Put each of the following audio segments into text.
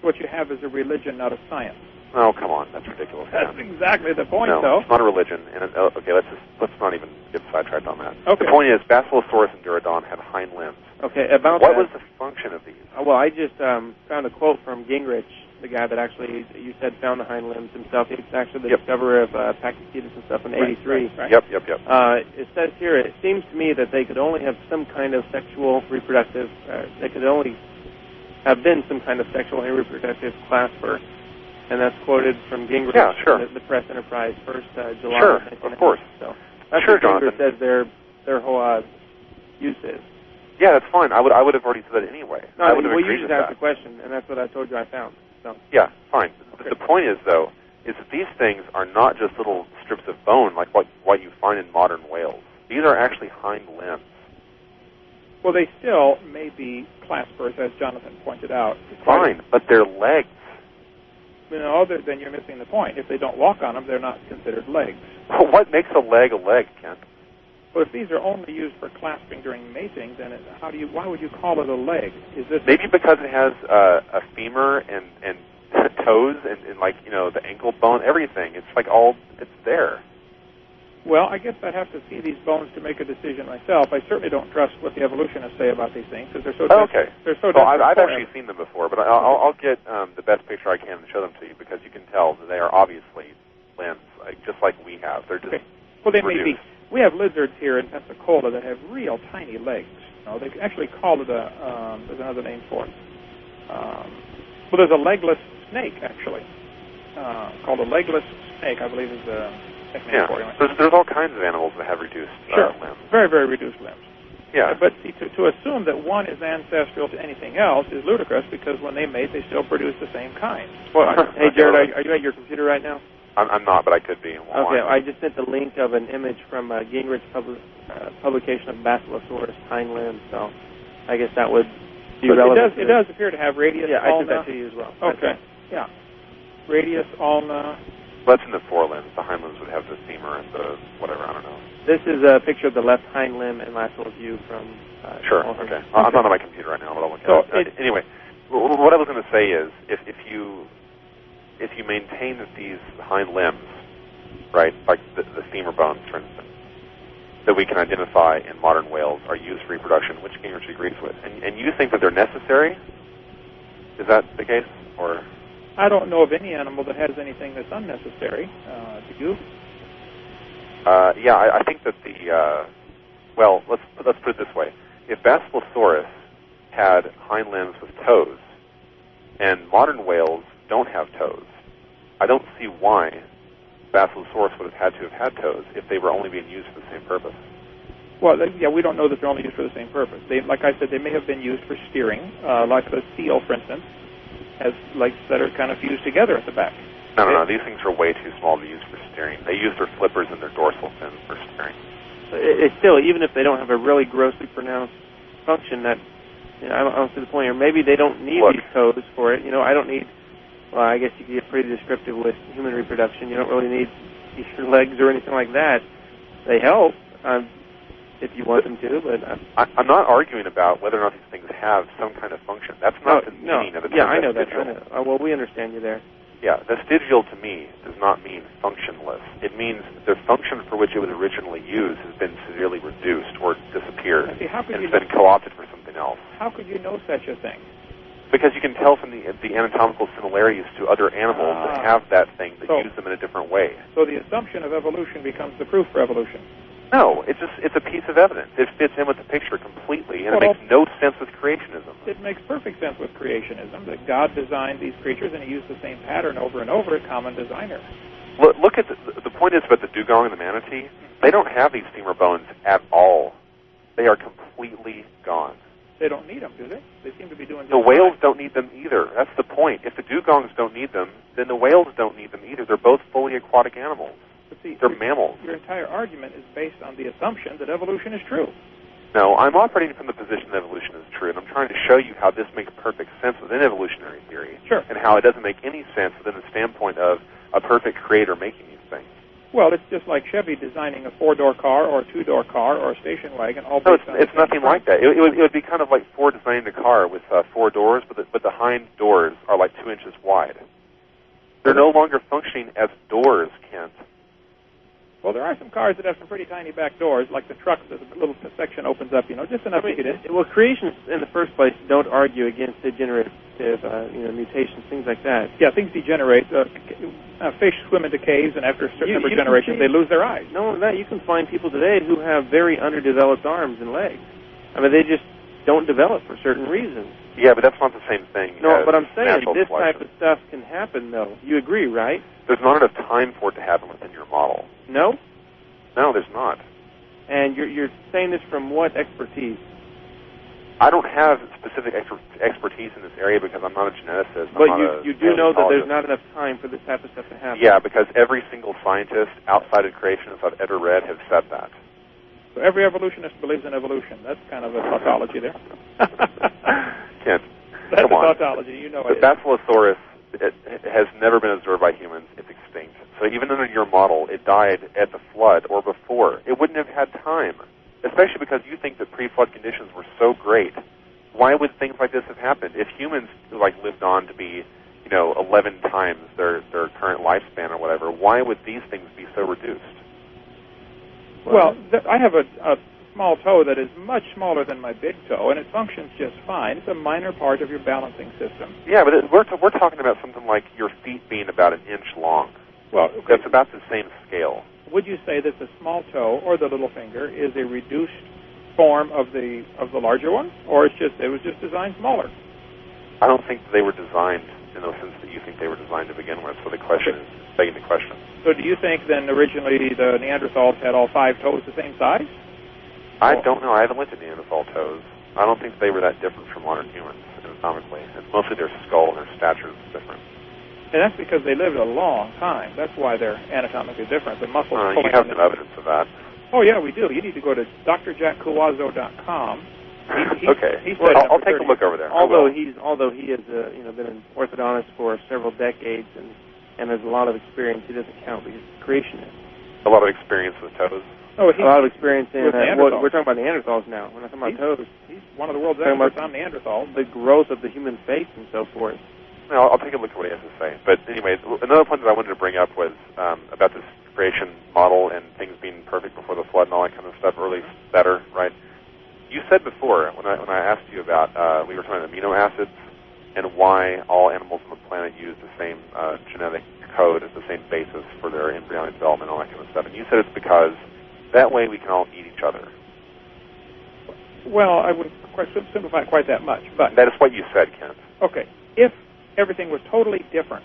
what you have is a religion, not a science. Oh, come on, that's ridiculous. That's exactly the point, no, though. It's not a religion. And okay, let's not even get sidetracked on that. Okay. The point is, Basilosaurus and Durodon had hind limbs. Okay, about what was the function of these? Well, I just found a quote from Gingrich, the guy that actually, you said, found the hind limbs himself. He's actually the discoverer of Pachycetus and stuff in '83. Right. Yep. It says here, it seems to me that they could only have some kind of sexual reproductive, they could only have been some kind of sexual and reproductive clasper. And that's quoted from Gingrich, the Press Enterprise, 1st July. Sure, of course. So that's sure, what Gingrich Jonathan. says their whole use is. Yeah, that's fine. I would have already said that anyway. No, I would have well, agreed you with just asked that. the question, and that's what I told you I found. So. Yeah, fine. Okay. The point is, though, is that these things are not just little strips of bone like what you find in modern whales. These are actually hind limbs. Well, they still may be claspers, as Jonathan pointed out. Fine, but they're legs. Then you're missing the point. If they don't walk on them, they're not considered legs. Well, what makes a leg, Kent? Well, if these are only used for clasping during mating, then why would you call it a leg? Is this maybe because it has a femur and toes and like the ankle bone, everything? It's like it's there. Well, I guess I'd have to see these bones to make a decision myself. I certainly don't trust what the evolutionists say about these things because they're so. Okay. They're so. Well, I've actually seen them before, but I'll get the best picture I can and show them to you because you can tell that they are obviously limbs, just like we have. They're just well, they reduced. may be. We have lizards here in Pensacola that have real tiny legs. They actually call it there's another name for it. Well, there's a legless snake actually called a legless snake. I believe is a. Yeah, there's all kinds of animals that have reduced limbs. Very, very reduced limbs. Yeah. But see, to assume that one is ancestral to anything else is ludicrous because when they mate, they still produce the same kind. Well, hey, Jared, are you at your computer right now? I'm not, but I could be. Okay, I just sent the link of an image from Gingrich's publication of Basilosaurus hind limbs, so I guess that would be relevant. It does appear to have radius, ulna. I sent that to you as well. Okay, yeah. Radius, ulna. That's in the forelimbs. The hind limbs would have the femur and the whatever, I don't know. This is a picture of the left hind limb and lateral view from... Sure, okay. I'm not on my computer right now, but I'll look at it. Anyway, what I was going to say is, if you maintain that these hind limbs, right, like the femur bones, for instance, that we can identify in modern whales are used for reproduction, which Gingrich agrees with, and you think that they're necessary? Is that the case, or... I don't know of any animal that has anything that's unnecessary. Do you? Yeah, I think that well, let's put it this way. If Basilosaurus had hind limbs with toes, and modern whales don't have toes, I don't see why Basilosaurus would have had toes if they were only being used for the same purpose. Well, yeah, we don't know that they're only used for the same purpose. Like I said, they may have been used for steering, like the seal, for instance, has legs that are kind of fused together at the back. No. These things are way too small to use for steering. They use their flippers and their dorsal fins for steering. It's still, even if they don't have a really grossly pronounced function, that I don't see the point here. Maybe they don't need these toes for it. I don't need. Well, I guess you can get pretty descriptive with human reproduction. You don't really need your legs or anything like that. They help. If you want them to, but... I'm not arguing about whether or not these things have some kind of function. That's not the meaning of the term. Yeah, I know that. Well, we understand you there. Yeah, vestigial to me does not mean functionless. It means the function for which it was originally used has been severely reduced or disappeared and has been co-opted for something else. How could you know such a thing? Because you can tell from the anatomical similarities to other animals that have that thing that use them in a different way. So the assumption of evolution becomes the proof for evolution. No, it's a piece of evidence. It fits in with the picture completely, and it makes no sense with creationism. It makes perfect sense with creationism, that God designed these creatures and he used the same pattern over and over, a common designer. Look at the point is about the dugong and the manatee, they don't have these femur bones at all. They are completely gone. They don't need them, do they? They seem to be doing the whales don't need them either. That's the point. If the dugongs don't need them, then the whales don't need them either. They're both fully aquatic animals. But see, they're mammals. Your entire argument is based on the assumption that evolution is true. No, I'm operating from the position that evolution is true, and I'm trying to show you how this makes perfect sense within evolutionary theory. Sure. And how it doesn't make any sense within the standpoint of a perfect creator making these things. Well, it's just like Chevy designing a 4-door car or a 2-door car or a station wagon. No, it's nothing like that. It would be kind of like Ford designing a car with 4 doors, but the hind doors are like 2 inches wide. They're no longer functioning as doors, Kent. Well, there are some cars that have some pretty tiny back doors, like the truck. The little section opens up, just enough to get in. Well, creationists in the first place don't argue against degenerative, mutations, things like that. Yeah, things degenerate. Fish swim into caves, and after a certain number of generations, they lose their eyes. No, you can find people today who have very underdeveloped arms and legs. I mean, they just don't develop for certain reasons. Yeah, but that's not the same thing. No, but I'm saying this selection. type of stuff can happen, though. You agree, right? There's not enough time for it to happen within your model. No? No, there's not. And you're saying this from what expertise? I don't have specific expertise in this area because I'm not a geneticist. But you do know that there's not enough time for this type of stuff to happen. Yeah, because every single scientist outside of creationists I've ever read have said that. So every evolutionist believes in evolution. That's kind of a tautology there. Kent, that's come on. A tautology. You know it. The Basilosaurus it has never been observed by humans. It's extinct. So even under your model, it died at the flood or before. It wouldn't have had time, especially because you think that pre-flood conditions were so great. Why would things like this have happened? If humans lived on to be, 11 times their current lifespan or whatever, why would these things be so reduced? Well, I have a small toe that is much smaller than my big toe, and it functions just fine. It's a minor part of your balancing system. Yeah, but we're talking about something like your feet being about an inch long. Well, okay. That's about the same scale. Would you say that the small toe or the little finger is a reduced form of the larger one, or it was just designed smaller? I don't think they were designed in the sense that you think they were designed to begin with. So the question is begging the question. So do you think then originally the Neanderthals had all 5 toes the same size? I don't know. I haven't looked at Neanderthal toes. I don't think they were that different from modern humans anatomically. It's mostly their skull and their stature is different. And that's because they lived a long time. That's why they're anatomically different. The muscles. You have some evidence of that. Oh yeah, we do. You need to go to drjackcuazzo.com. Okay. I'll take a look over there. Although he has been an orthodontist for several decades and has a lot of experience, he doesn't count because he's a creationist. A lot of experience with toes. Oh, a lot of experience in Neanderthals. We're talking about Neanderthals now. We're not talking about toes. He's one of the world's experts on Neanderthals. The growth of the human face and so forth. No, I'll take a look at what he has to say. But anyway, another point that I wanted to bring up was about this creation model and things being perfect before the flood and all that kind of stuff, or at least better, right? You said before, when I asked you about, we were talking about amino acids and why all animals on the planet use the same genetic code as the same basis for their embryonic development and all that kind of stuff. And you said it's because that way we can all eat each other. Well, I wouldn't quite simplify it quite that much, but... That is what you said, Kent. Okay. If everything was totally different,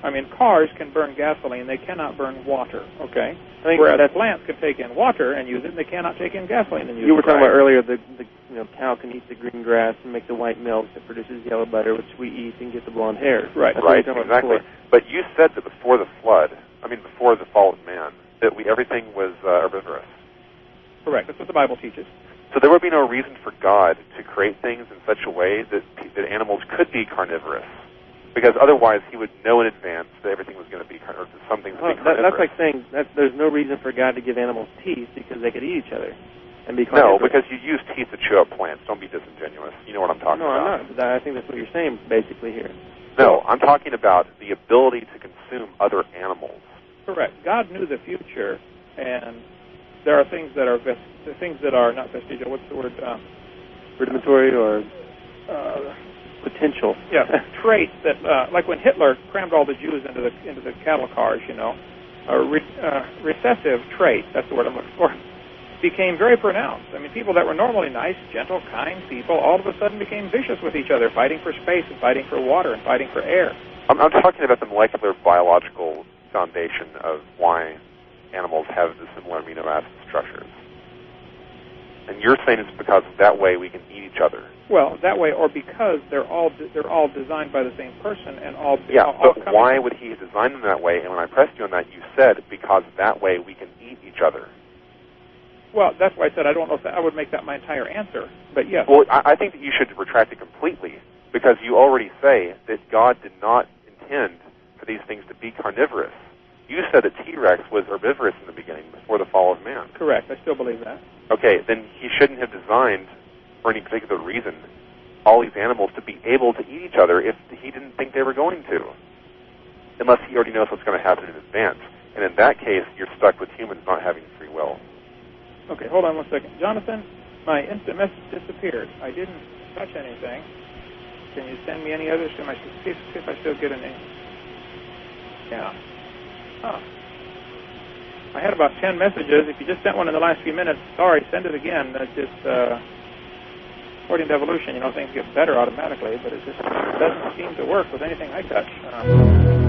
I mean, cars can burn gasoline, they cannot burn water, okay? Whereas plants can take in water and use it, and they cannot take in gasoline and use it. You were talking about earlier the cow can eat the green grass and make the white milk that produces yellow butter, which we eat and get the blonde hair. Right. Right, exactly. But you said that before the flood, before the fall of man, that everything was herbivorous. Correct. That's what the Bible teaches. So there would be no reason for God to create things in such a way that animals could be carnivorous, because otherwise he would know in advance that everything was going to be carnivorous. That's like saying that there's no reason for God to give animals teeth because they could eat each other and be carnivorous. No, because you use teeth to chew up plants. Don't be disingenuous. You know what I'm talking about. No, I'm not. I think that's what you're saying basically here. No, I'm talking about the ability to consume other animals. Correct. God knew the future, and there are things that are not vestigial. What's the word? Rudimentary or potential. Yeah, traits that, like when Hitler crammed all the Jews into the cattle cars, recessive traits. That's the word I'm looking for. Became very pronounced. I mean, people that were normally nice, gentle, kind people, all of a sudden became vicious with each other, fighting for space and fighting for water and fighting for air. I'm talking about the molecular biological foundation of why animals have the similar amino acid structures. And you're saying it's because that way we can eat each other. Well, that way, or because they're all designed by the same person and all. Yeah, but why would he design them that way? And when I pressed you on that, you said because that way we can eat each other. Well, that's why I said I don't know if I would make that my entire answer, but yes. Well, I think that you should retract it completely, because you already say that God did not intend for these things to be carnivorous. you said that T-Rex was herbivorous in the beginning, before the fall of man. Correct. I still believe that. Okay, then he shouldn't have designed, for any particular reason, all these animals to be able to eat each other if he didn't think they were going to, unless he already knows what's going to happen in advance. And in that case, you're stuck with humans not having free will. Okay, hold on one second. Jonathan, my instant message disappeared. I didn't touch anything. Can you send me any others? Can I see if I still get any? Yeah. Huh. I had about 10 messages. If you just sent one in the last few minutes, sorry, send it again. According to evolution, things get better automatically, but it just doesn't seem to work with anything I touch.